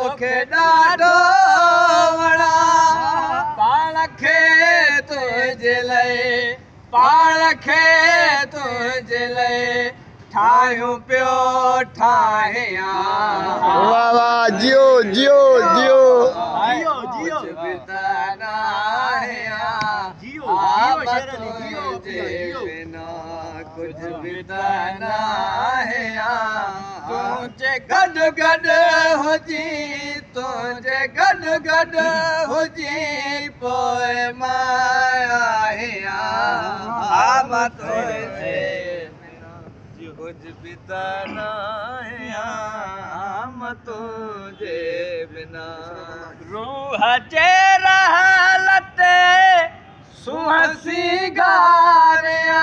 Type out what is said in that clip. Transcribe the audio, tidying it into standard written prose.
तोखे ॾाढो वणा पाण खे तुंहिंजे लाइ पाण खे तुंहिंजे लाइ ठाहियूं पियो ठाहियां वाह वाह जियो जियो जियो कुछ भी त नाहियां बिना कुछ भी त नाहियां तुंहिंजे गॾु गॾु हुजी तुंहिंजे गॾु गॾु हुजी पोइ मां आहियां मां तुंहिंजे कुछ भी त नाहियां मां तुंहिंजे बिना रूह जे रहल ते सुहसी गारियां